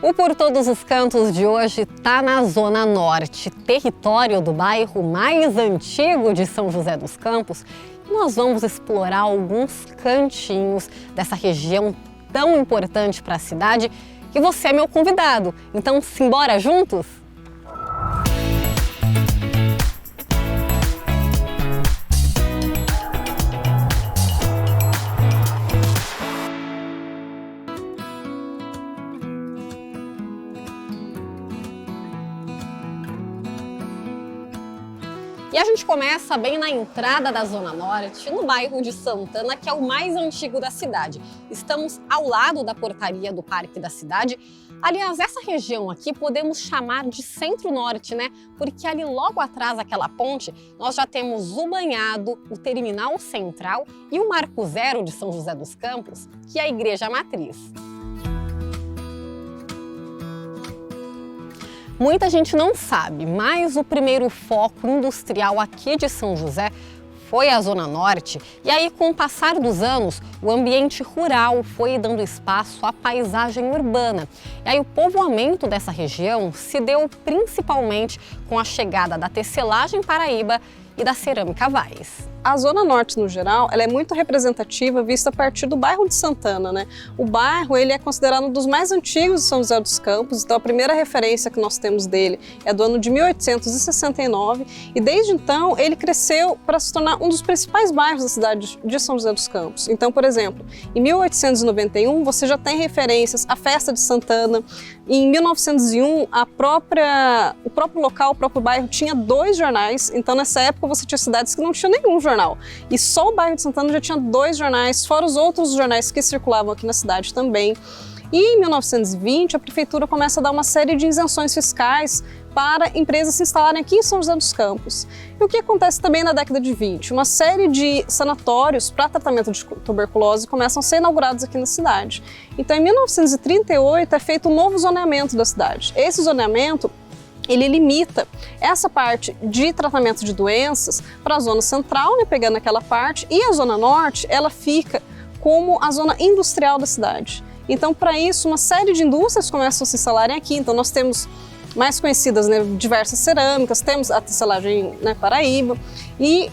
O Por Todos os Cantos de hoje está na Zona Norte, território do bairro mais antigo de São José dos Campos. E nós vamos explorar alguns cantinhos dessa região tão importante para a cidade. E você é meu convidado, então simbora juntos? E a gente começa bem na entrada da Zona Norte, no bairro de Santana, que é o mais antigo da cidade. Estamos ao lado da portaria do Parque da Cidade. Aliás, essa região aqui podemos chamar de Centro-Norte, né? Porque ali logo atrás daquela ponte, nós já temos o Banhado, o Terminal Central e o Marco Zero de São José dos Campos, que é a Igreja Matriz. Muita gente não sabe, mas o primeiro foco industrial aqui de São José foi a Zona Norte. E aí, com o passar dos anos, o ambiente rural foi dando espaço à paisagem urbana. E aí, o povoamento dessa região se deu principalmente com a chegada da tecelagem Paraíba e da cerâmica Vaz. A Zona Norte, no geral, ela é muito representativa vista a partir do bairro de Santana, né? O bairro ele é considerado um dos mais antigos de São José dos Campos, então a primeira referência que nós temos dele é do ano de 1869 e desde então ele cresceu para se tornar um dos principais bairros da cidade de São José dos Campos. Então, por exemplo, em 1891 você já tem referências à Festa de Santana, em 1901 o próprio local, o próprio bairro tinha 2 jornais, então nessa época você tinha cidades que não tinham nenhum jornal. E só o bairro de Santana já tinha 2 jornais, fora os outros jornais que circulavam aqui na cidade também. E em 1920 a prefeitura começa a dar uma série de isenções fiscais para empresas se instalarem aqui em São José dos Campos. E o que acontece também na década de 20? Uma série de sanatórios para tratamento de tuberculose começam a ser inaugurados aqui na cidade. Então em 1938 é feito um novo zoneamento da cidade. Esse zoneamento ele limita essa parte de tratamento de doenças para a zona central, né, pegando aquela parte, e a zona norte, ela fica como a zona industrial da cidade. Então, para isso, uma série de indústrias começam a se instalarem aqui. Então, nós temos mais conhecidas, né, diversas cerâmicas, temos a tecelagem, né, Paraíba e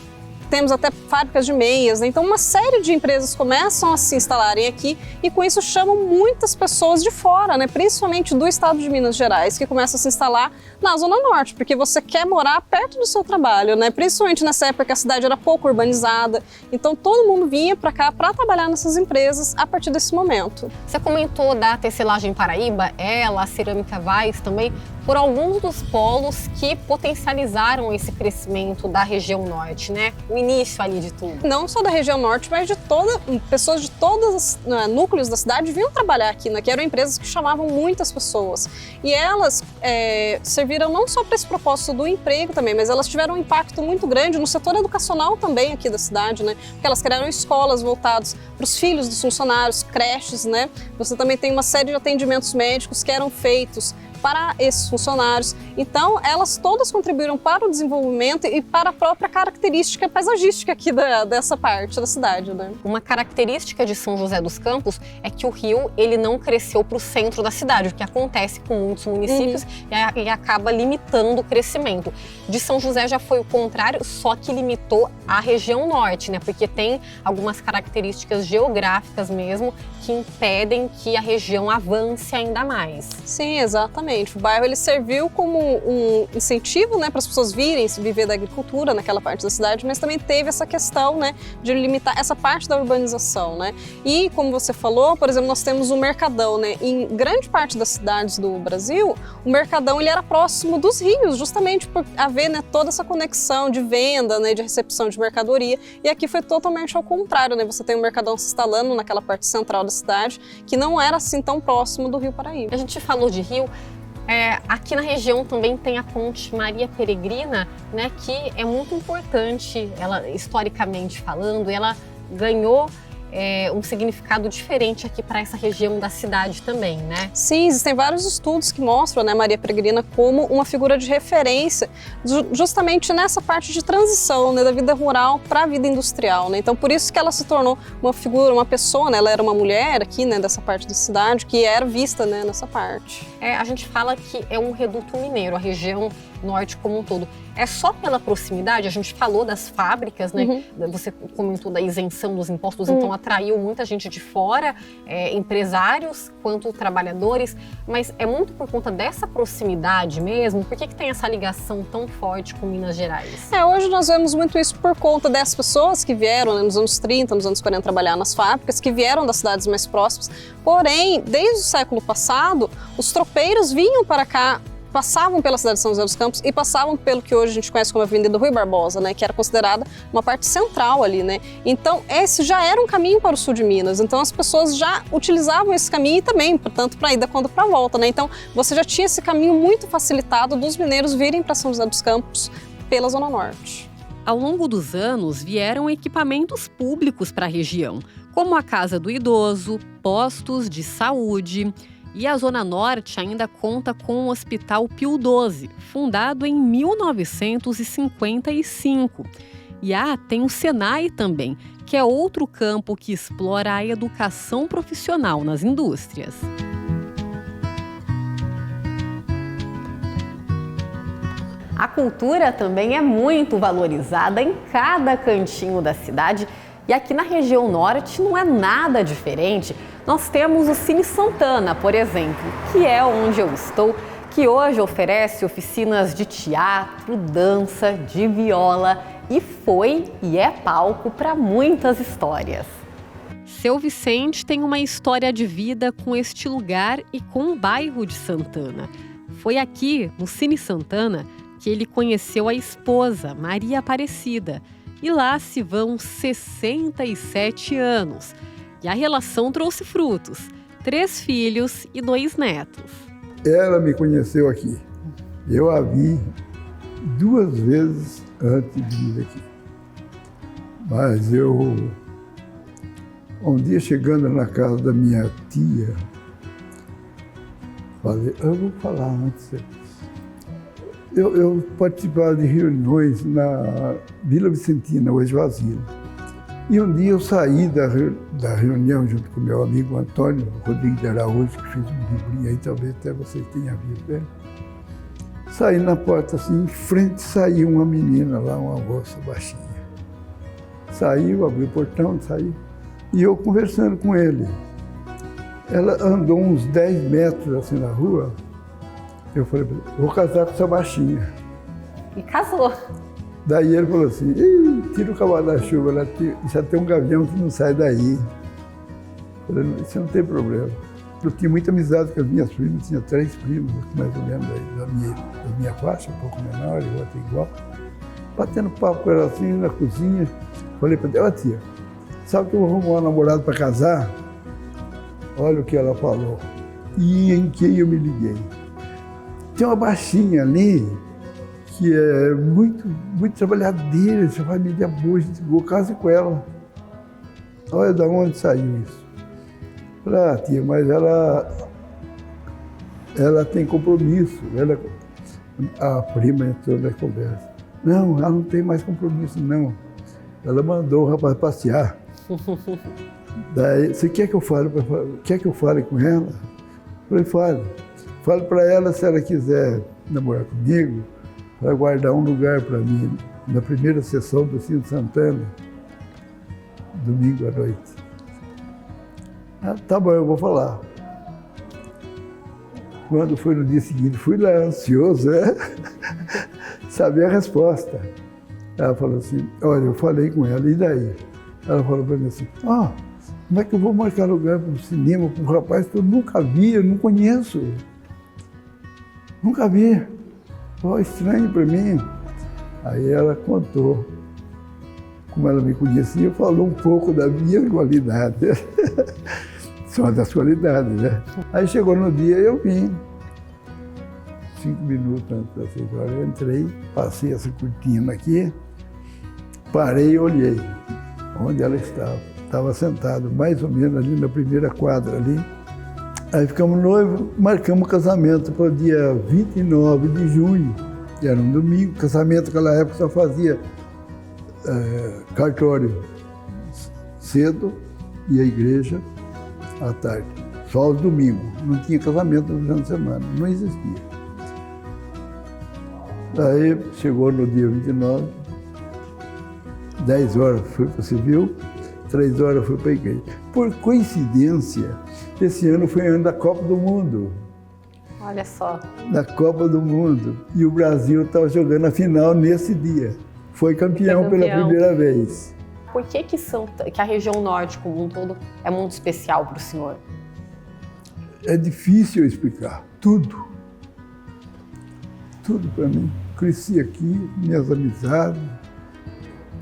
temos até fábricas de meias, né? Então uma série de empresas começam a se instalarem aqui e com isso chamam muitas pessoas de fora, né? Principalmente do estado de Minas Gerais, que começam a se instalar na Zona Norte, porque você quer morar perto do seu trabalho, né? Principalmente nessa época que a cidade era pouco urbanizada, então todo mundo vinha para cá para trabalhar nessas empresas a partir desse momento. Você comentou da tecelagem Paraíba, a cerâmica Vaz também, por alguns dos polos que potencializaram esse crescimento da região norte, né? O início ali de tudo. Não só da região norte, mas de pessoas de todos os núcleos da cidade vinham trabalhar aqui, né? Que eram empresas que chamavam muitas pessoas. E elas serviram não só para esse propósito do emprego também, mas elas tiveram um impacto muito grande no setor educacional também aqui da cidade, né? Porque elas criaram escolas voltadas para os filhos dos funcionários, creches, né? Você também tem uma série de atendimentos médicos que eram feitos para esses funcionários. Então, elas todas contribuíram para o desenvolvimento e para a própria característica paisagística aqui dessa parte da cidade, né? Uma característica de São José dos Campos é que o rio ele não cresceu para o centro da cidade, o que acontece com muitos municípios e acaba limitando o crescimento. De São José já foi o contrário, só que limitou a região norte, né? Porque tem algumas características geográficas mesmo que impedem que a região avance ainda mais. Sim, exatamente. O bairro ele serviu como um incentivo, né, para as pessoas virem viver da agricultura naquela parte da cidade, mas também teve essa questão, né, de limitar essa parte da urbanização, né? E como você falou, por exemplo, nós temos o Mercadão, né? Em grande parte das cidades do Brasil, o Mercadão ele era próximo dos rios, justamente por haver, né, toda essa conexão de venda, né, de recepção de mercadoria. E aqui foi totalmente ao contrário, né? Você tem o Mercadão se instalando naquela parte central da cidade, que não era assim tão próximo do Rio Paraíba. A gente falou de rio. Aqui na região também tem a Ponte Maria Peregrina, né, que é muito importante, ela historicamente falando, ela ganhou um significado diferente aqui para essa região da cidade também, né? Sim, existem vários estudos que mostram, né, Maria Peregrina como uma figura de referência justamente nessa parte de transição, né, da vida rural para a vida industrial, né? Então por isso que ela se tornou uma figura, uma pessoa, né? Ela era uma mulher aqui, né, dessa parte da cidade que era vista, né, nessa parte. A gente fala que é um reduto mineiro, a região norte como um todo. É só pela proximidade? A gente falou das fábricas, né? Você comentou da isenção dos impostos, então atraiu muita gente de fora, empresários quanto trabalhadores, mas é muito por conta dessa proximidade mesmo? Por que tem essa ligação tão forte com Minas Gerais? Hoje nós vemos muito isso por conta dessas pessoas que vieram, né, nos anos 30, nos anos 40 trabalhar nas fábricas, que vieram das cidades mais próximas. Porém, desde o século passado, os tropeiros vinham para cá, passavam pela cidade de São José dos Campos e passavam pelo que hoje a gente conhece como a Avenida Rui Barbosa, né, que era considerada uma parte central ali, né? Então, esse já era um caminho para o sul de Minas. Então, as pessoas já utilizavam esse caminho e também, tanto para ida quanto para volta, né? Então, você já tinha esse caminho muito facilitado dos mineiros virem para São José dos Campos pela Zona Norte. Ao longo dos anos, vieram equipamentos públicos para a região, como a Casa do Idoso, postos de saúde. E a Zona Norte ainda conta com o Hospital Pio XII, fundado em 1955. E tem o Senai também, que é outro campo que explora a educação profissional nas indústrias. A cultura também é muito valorizada em cada cantinho da cidade. E aqui na região norte não é nada diferente. Nós temos o Cine Santana, por exemplo, que é onde eu estou, que hoje oferece oficinas de teatro, dança, de viola e foi e é palco para muitas histórias. Seu Vicente tem uma história de vida com este lugar e com o bairro de Santana. Foi aqui, no Cine Santana, que ele conheceu a esposa, Maria Aparecida. E lá se vão 67 anos. E a relação trouxe frutos. 3 filhos e 2 netos. Ela me conheceu aqui. Eu a vi 2 vezes antes de vir aqui. Mas um dia chegando na casa da minha tia, falei, eu vou falar antes. Eu participava de reuniões na Vila Vicentina, hoje vazia. E um dia eu saí da reunião junto com meu amigo Antônio Rodrigues de Araújo, que fez um livrinho aí, talvez até vocês tenham visto, né? Saí na porta assim, em frente saiu uma menina lá, uma moça baixinha. Saiu, abriu o portão, saiu. E eu conversando com ele. Ela andou uns 10 metros assim na rua. Eu falei, vou casar com essa baixinha. E casou. Daí ele falou assim, tira o cavalo da chuva, já tem um gavião que não sai daí. Eu falei, isso não tem problema. Eu tinha muita amizade com as minhas primas, tinha 3 primos, mais ou menos, da minha faixa, um pouco menor, e outra igual. Batendo papo com ela assim, na cozinha. Falei para ela, tia, sabe que eu vou arrumar um namorado para casar? Olha o que ela falou. E em quem eu me liguei. Tem uma baixinha ali, que é muito trabalhadeira, essa família boa, a gente vou casar com ela. Olha de onde saiu isso. Falei, tia, mas ela tem compromisso. A prima entrou na conversa. Não, ela não tem mais compromisso, não. Ela mandou o rapaz passear. Daí, você quer que eu fale com ela? Eu falei, fale para ela se ela quiser namorar comigo, para guardar um lugar para mim na primeira sessão do Cine Santana, domingo à noite. Tá bom, eu vou falar. Quando foi no dia seguinte, fui lá ansioso, saber a resposta. Ela falou assim, olha, eu falei com ela, e daí? Ela falou para mim assim, como é que eu vou marcar lugar para o cinema para um rapaz que eu nunca vi, eu não conheço? Nunca vi. Estranho para mim. Aí ela contou como ela me conhecia, falou um pouco da minha qualidade. Só das qualidades, né? Aí chegou no dia, eu vim. 5 minutos antes das 6 horas, eu entrei, passei essa cortina aqui, parei e olhei onde ela estava. Estava sentado mais ou menos ali na primeira quadra ali. Aí ficamos noivos, marcamos o casamento para o dia 29 de junho, que era um domingo. Casamento naquela época só fazia cartório cedo e a igreja à tarde. Só aos domingos. Não tinha casamento no final de semana, não existia. Aí chegou no dia 29, 10 horas fui para o civil, 3 horas fui para a igreja. Por coincidência, esse ano foi o ano da Copa do Mundo. Olha só. Da Copa do Mundo. E o Brasil estava jogando a final nesse dia. Foi campeão pela primeira vez. Por que a região norte como um todo é muito especial para o senhor? É difícil explicar. Tudo. Tudo para mim. Cresci aqui, minhas amizades,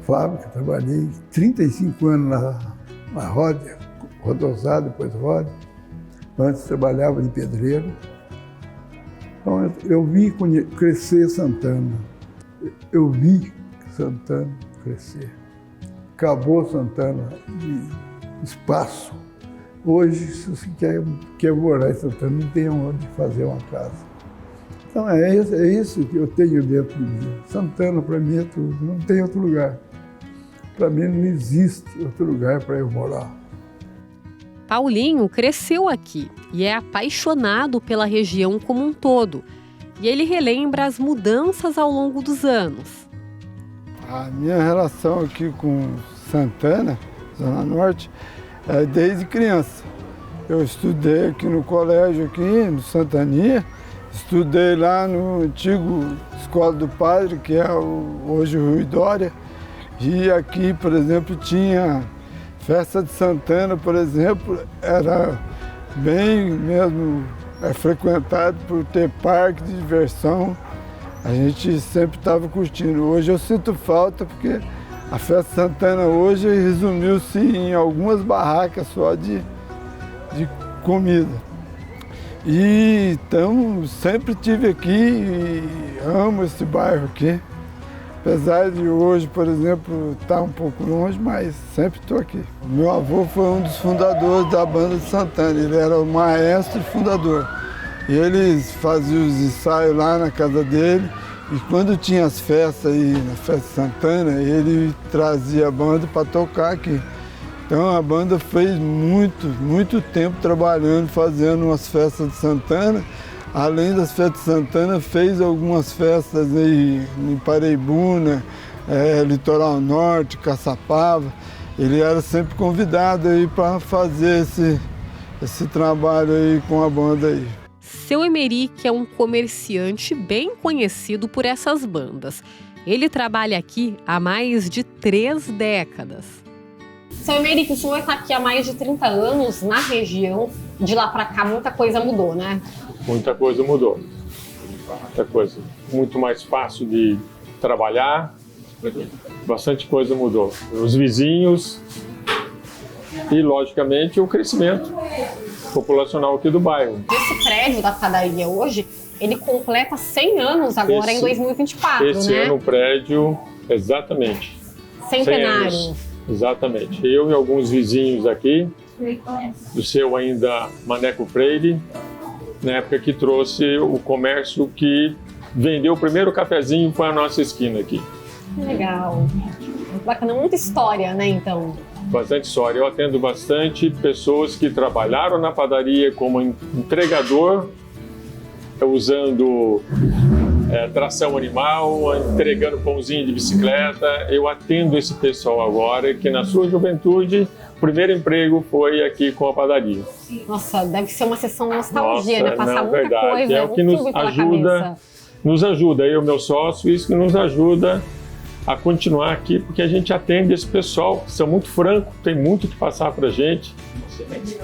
fábrica, trabalhei 35 anos na roda, rodosada, depois roda. Antes trabalhava de pedreiro. Então eu vi crescer Santana. Eu vi Santana crescer. Acabou Santana de espaço. Hoje, se você quer morar em Santana, não tem onde fazer uma casa. Então é isso que eu tenho dentro de mim. Santana para mim é tudo, não tem outro lugar. Para mim não existe outro lugar para eu morar. Paulinho cresceu aqui e é apaixonado pela região como um todo. E ele relembra as mudanças ao longo dos anos. A minha relação aqui com Santana, Zona Norte, é desde criança. Eu estudei aqui no colégio, aqui no Santaninha. Estudei lá no antigo Escola do Padre, que é hoje o Rui Dória. E aqui, por exemplo, tinha festa de Santana, por exemplo, era bem mesmo frequentado por ter parque de diversão. A gente sempre estava curtindo. Hoje eu sinto falta porque a festa de Santana hoje resumiu-se em algumas barracas só de comida. E então sempre estive aqui e amo esse bairro aqui. Apesar de hoje, por exemplo, estar um pouco longe, mas sempre estou aqui. Meu avô foi um dos fundadores da banda de Santana, ele era o maestro e fundador. E eles faziam os ensaios lá na casa dele e quando tinha as festas aí, na festa de Santana, ele trazia a banda para tocar aqui. Então a banda fez muito tempo trabalhando, fazendo umas festas de Santana. Além das festas de Santana, fez algumas festas aí em Paraibuna, Litoral Norte, Caçapava. Ele era sempre convidado aí para fazer esse trabalho aí com a banda aí. Seu Emerick é um comerciante bem conhecido por essas bandas. Ele trabalha aqui há mais de 3 décadas. Seu Emerick, o senhor está aqui há mais de 30 anos na região. De lá para cá, muita coisa mudou, né? Muita coisa mudou. Muita coisa. Muito mais fácil de trabalhar. Bastante coisa mudou. Os vizinhos e, logicamente, o crescimento populacional aqui do bairro. Esse prédio da padaria hoje, ele completa 100 anos agora em 2024, esse né? ano o prédio, exatamente. Centenário. 100 anos. Exatamente. Eu e alguns vizinhos aqui, do seu ainda Maneco Freire, na época que trouxe o comércio que vendeu o primeiro cafezinho para a nossa esquina aqui. Legal. Bacana, muita história, né, então? Bastante história. Eu atendo bastante pessoas que trabalharam na padaria como entregador, usando tração animal, entregando pãozinho de bicicleta. Eu atendo esse pessoal agora que na sua juventude o primeiro emprego foi aqui com a padaria. Nossa, deve ser uma sessão nostalgia, né? Passar muita verdade. coisa, É o que nos ajuda, eu e meu sócio, isso que nos ajuda a continuar aqui, porque a gente atende esse pessoal, são muito francos, tem muito que passar pra gente.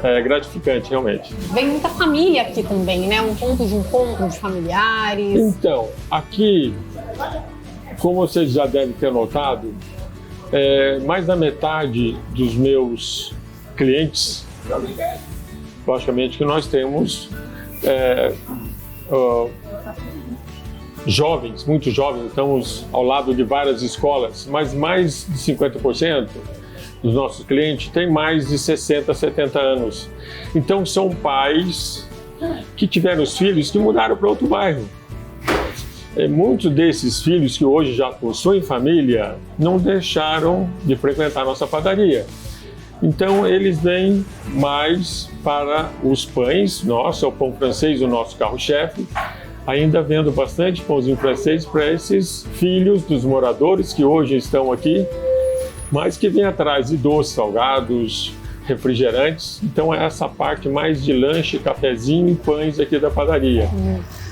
É gratificante, realmente. Vem muita família aqui também, né? Um ponto de encontro de familiares. Então, aqui, como vocês já devem ter notado, mais da metade dos meus clientes, logicamente que nós temos jovens, muito jovens, estamos ao lado de várias escolas, mas mais de 50% dos nossos clientes têm mais de 60, 70 anos. Então são pais que tiveram os filhos que mudaram para outro bairro. Muitos desses filhos que hoje já possuem família não deixaram de frequentar a nossa padaria. Então eles vêm mais para os pães, o pão francês, o nosso carro-chefe, ainda vendo bastante pãozinho francês para esses filhos dos moradores que hoje estão aqui, mas que vêm atrás de doces, salgados, refrigerantes. Então é essa parte mais de lanche, cafezinho e pães aqui da padaria.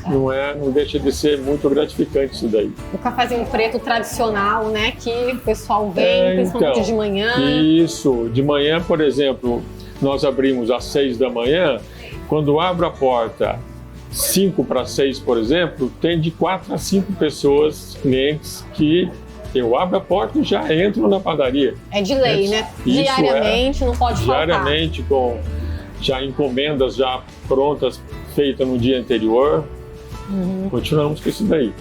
Não deixa de ser muito gratificante isso daí. O cafezinho preto tradicional, né, que o pessoal vem, principalmente então, de manhã. Isso, de manhã, por exemplo, nós abrimos às 6 da manhã, quando abro a porta 5 para 6, por exemplo, tem de 4 a 5 pessoas, clientes, que eu abro a porta e já entro na padaria. É de lei, né? Diariamente, não pode faltar. Diariamente, com já encomendas já prontas, feitas no dia anterior. Continuamos com isso daí.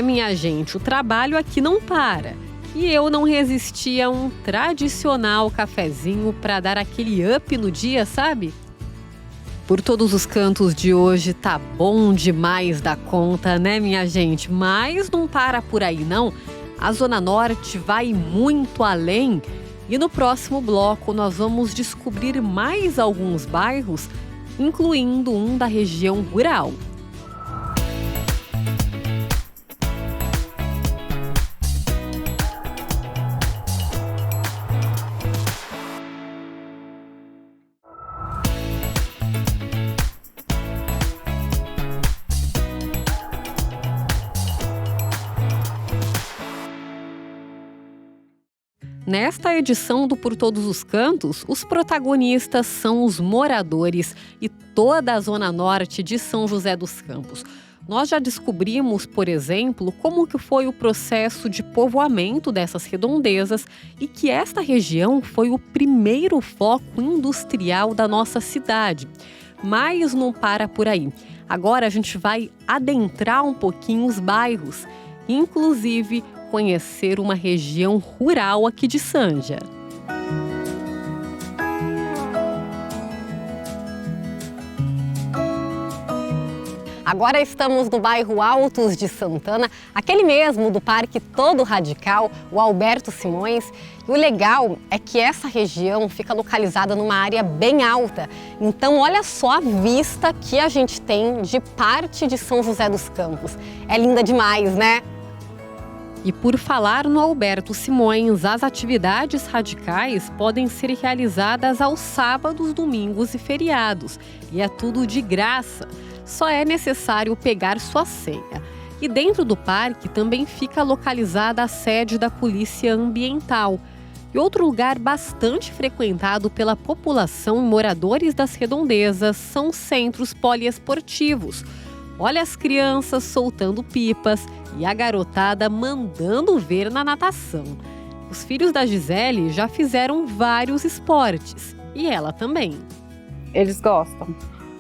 Minha gente, o trabalho aqui não para. E eu não resisti a um tradicional cafezinho para dar aquele up no dia, sabe? Por todos os cantos de hoje tá bom demais da conta, né, minha gente? Mas não para por aí, não. A Zona Norte vai muito além. E no próximo bloco nós vamos descobrir mais alguns bairros, incluindo um da região rural. Nesta edição do Por Todos os Cantos, os protagonistas são os moradores e toda a Zona Norte de São José dos Campos. Nós já descobrimos, por exemplo, como que foi o processo de povoamento dessas redondezas e que esta região foi o primeiro foco industrial da nossa cidade. Mas não para por aí. Agora a gente vai adentrar um pouquinho os bairros, inclusive conhecer uma região rural aqui de Sanja. Agora estamos no bairro Altos de Santana, aquele mesmo do Parque Todo Radical, o Alberto Simões. E o legal é que essa região fica localizada numa área bem alta. Então olha só a vista que a gente tem de parte de São José dos Campos. É linda demais, né? E por falar no Alberto Simões, as atividades radicais podem ser realizadas aos sábados, domingos e feriados. E é tudo de graça. Só é necessário pegar sua senha. E dentro do parque também fica localizada a sede da Polícia Ambiental. E outro lugar bastante frequentado pela população e moradores das redondezas são os centros poliesportivos. Olha as crianças soltando pipas e a garotada mandando ver na natação. Os filhos da Gisele já fizeram vários esportes e ela também. Eles gostam.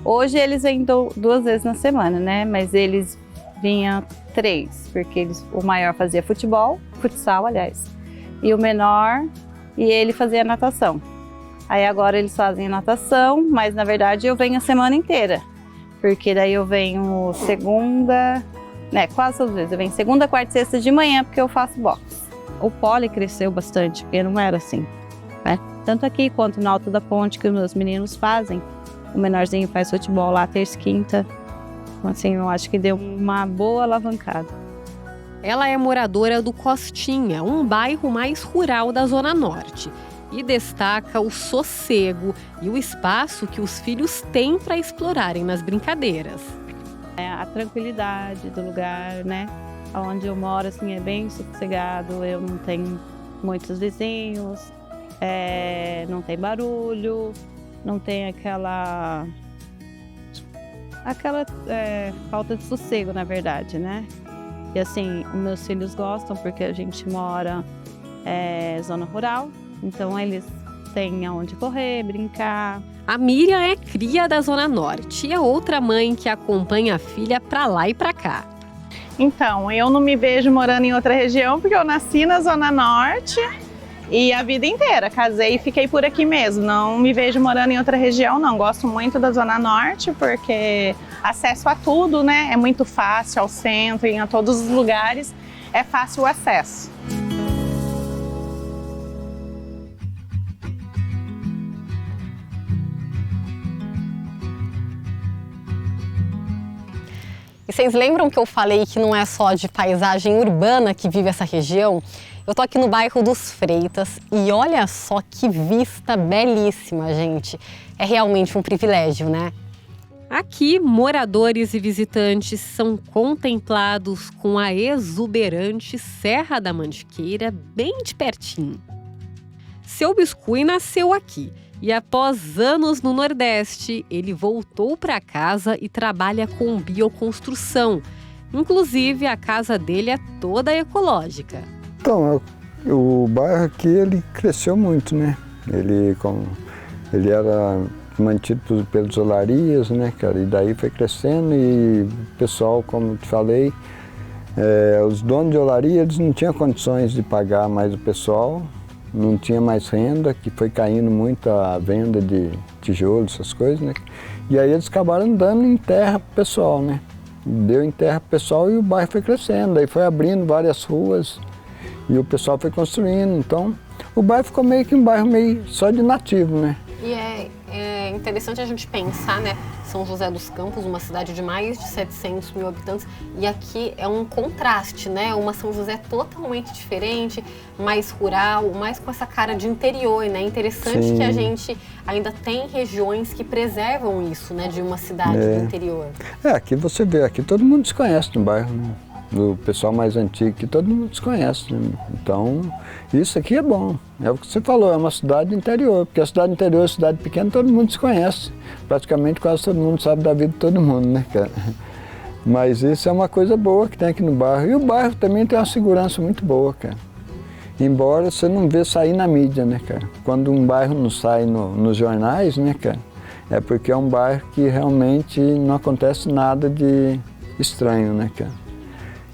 Hoje eles vêm 2 vezes na semana, né? Mas eles vinham 3, porque o maior fazia futsal, aliás, e o menor, e ele fazia natação. Aí agora eles fazem natação, mas na verdade eu venho a semana inteira. Porque daí eu venho segunda, quase todas as vezes. Eu venho segunda, quarta e sexta de manhã, porque eu faço boxe. O pole cresceu bastante, porque não era assim, né? Tanto aqui quanto no Alto da Ponte, que os meus meninos fazem. O menorzinho faz futebol lá terça e quinta. Então, assim, eu acho que deu uma boa alavancada. Ela é moradora do Costinha, um bairro mais rural da Zona Norte. E destaca o sossego e o espaço que os filhos têm para explorarem nas brincadeiras. A tranquilidade do lugar, né? Onde eu moro, assim, é bem sossegado, eu não tenho muitos vizinhos, não tem barulho, não tem aquela falta de sossego, na verdade, né? E assim, os meus filhos gostam porque a gente mora zona rural. Então eles têm aonde correr, brincar. A Miriam é cria da Zona Norte e é outra mãe que acompanha a filha pra lá e pra cá. Então, eu não me vejo morando em outra região porque eu nasci na Zona Norte E a vida inteira, casei e fiquei por aqui mesmo. Não me vejo morando em outra região, não. Gosto muito da Zona Norte, porque acesso a tudo, né? É muito fácil, ao centro, a todos os lugares, é fácil o acesso. E vocês lembram que eu falei que não é só de paisagem urbana que vive essa região? Eu tô aqui no bairro dos Freitas e olha só que vista belíssima, gente. É realmente um privilégio, né? Aqui, moradores e visitantes são contemplados com a exuberante Serra da Mantiqueira bem de pertinho. Seu Biscuit nasceu aqui e após anos no Nordeste, ele voltou para casa e trabalha com bioconstrução. Inclusive, a casa dele é toda ecológica. Então, o bairro aqui ele cresceu muito, né? Ele era mantido pelas olarias, né, cara? E daí foi crescendo e o pessoal, como eu te falei, os donos de olaria eles não tinham condições de pagar mais o pessoal, não tinha mais renda, que foi caindo muito a venda de tijolo, essas coisas, né? E aí eles acabaram dando em terra pro pessoal, né? Deu em terra pro pessoal e o bairro foi crescendo, aí foi abrindo várias ruas. E o pessoal foi construindo, então o bairro ficou meio que um bairro meio só de nativo, né? E é interessante a gente pensar, né? São José dos Campos, uma cidade de mais de 700 mil habitantes, e aqui é um contraste, né? Uma São José totalmente diferente, mais rural, mais com essa cara de interior, né? Interessante Sim. que a gente ainda tem regiões que preservam isso, né? De uma cidade do interior. Aqui você vê, aqui todo mundo se conhece no bairro, né? Do pessoal mais antigo, que todo mundo se conhece, né? Então, isso aqui é bom. É o que você falou, é uma cidade interior, porque a cidade interior, a cidade pequena, todo mundo se conhece. Praticamente quase todo mundo sabe da vida de todo mundo, né, cara? Mas isso é uma coisa boa que tem aqui no bairro. E o bairro também tem uma segurança muito boa, cara. Embora você não vê sair na mídia, né, cara? Quando um bairro não sai nos jornais, né, cara? É porque é um bairro que realmente não acontece nada de estranho, né, cara?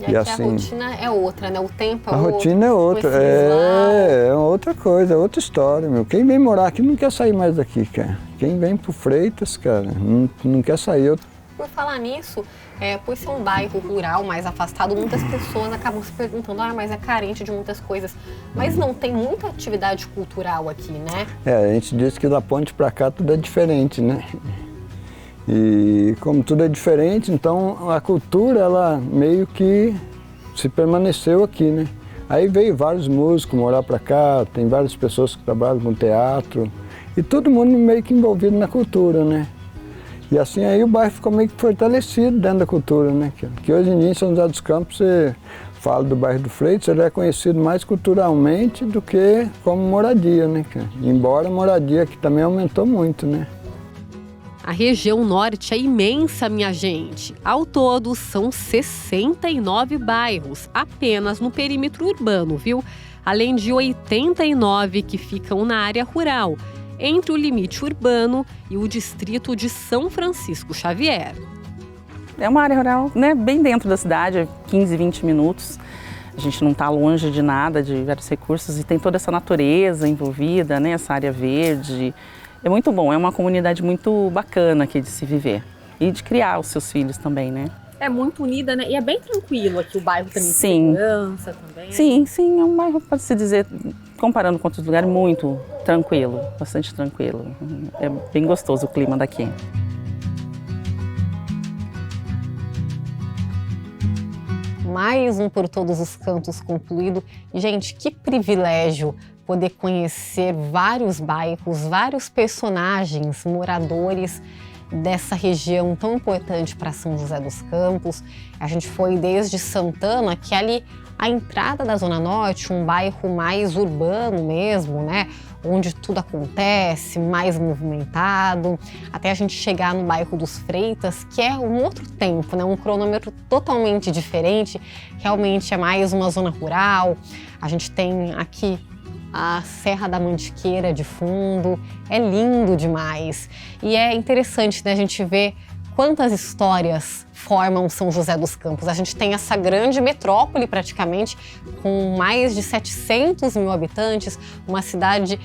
E aqui a rotina é outra, né? O tempo é outro. A rotina é outra, é outra coisa, é outra história, meu. Quem vem morar aqui não quer sair mais daqui, cara. Quem vem pro Freitas, cara, não quer sair. Por falar nisso, por ser um bairro rural mais afastado, muitas pessoas acabam se perguntando, mas é carente de muitas coisas. Mas não, tem muita atividade cultural aqui, né? A gente diz que da ponte pra cá tudo é diferente, né? E como tudo é diferente, então a cultura, ela meio que se permaneceu aqui, né? Aí veio vários músicos morar pra cá, tem várias pessoas que trabalham com teatro, e todo mundo meio que envolvido na cultura, né? E assim aí o bairro ficou meio que fortalecido dentro da cultura, né? Porque hoje em dia em São José dos Campos, você fala do bairro do Freitas, ele é conhecido mais culturalmente do que como moradia, né? Embora a moradia aqui também aumentou muito, né? A região norte é imensa, minha gente. Ao todo, são 69 bairros, apenas no perímetro urbano, viu? Além de 89 que ficam na área rural, entre o limite urbano e o distrito de São Francisco Xavier. É uma área rural, né, bem dentro da cidade, 15, 20 minutos. A gente não está longe de nada, de vários recursos, e tem toda essa natureza envolvida, né, essa área verde. É muito bom, é uma comunidade muito bacana aqui de se viver e de criar os seus filhos também, né? É muito unida, né? E é bem tranquilo aqui, o bairro também. Sim. Segurança também. Sim, é um bairro, pode-se dizer, comparando com outros lugares, muito tranquilo, bastante tranquilo. É bem gostoso o clima daqui. Mais um Por Todos os Cantos concluído. E, gente, que privilégio poder conhecer vários bairros, vários personagens, moradores dessa região tão importante para São José dos Campos. A gente foi desde Santana, que é ali a entrada da Zona Norte, um bairro mais urbano mesmo, né? Onde tudo acontece, mais movimentado, até a gente chegar no bairro dos Freitas, que é um outro tempo, né? Um cronômetro totalmente diferente, realmente é mais uma zona rural. A gente tem aqui a Serra da Mantiqueira de fundo, é lindo demais. E é interessante, né, a gente ver quantas histórias formam São José dos Campos. A gente tem essa grande metrópole praticamente, com mais de 700 mil habitantes, uma cidade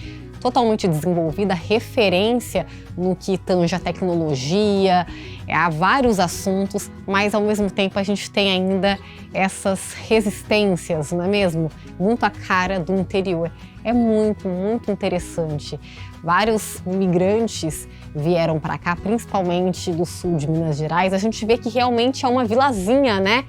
totalmente desenvolvida, referência no que tange a tecnologia, há vários assuntos, mas ao mesmo tempo a gente tem ainda essas resistências, não é mesmo? Muito a cara do interior. É muito, muito interessante. Vários migrantes vieram para cá, principalmente do sul de Minas Gerais. A gente vê que realmente é uma vilazinha, né?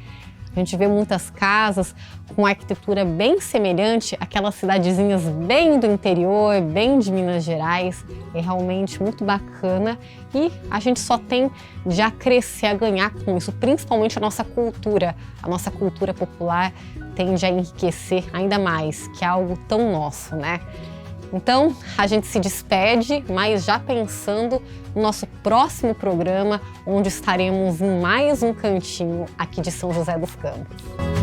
A gente vê muitas casas com arquitetura bem semelhante àquelas cidadezinhas bem do interior, bem de Minas Gerais. É realmente muito bacana e a gente só tem de a crescer, a ganhar com isso, principalmente a nossa cultura. A nossa cultura popular tende a enriquecer ainda mais, que é algo tão nosso, né? Então, a gente se despede, mas já pensando no nosso próximo programa, onde estaremos em mais um cantinho aqui de São José dos Campos.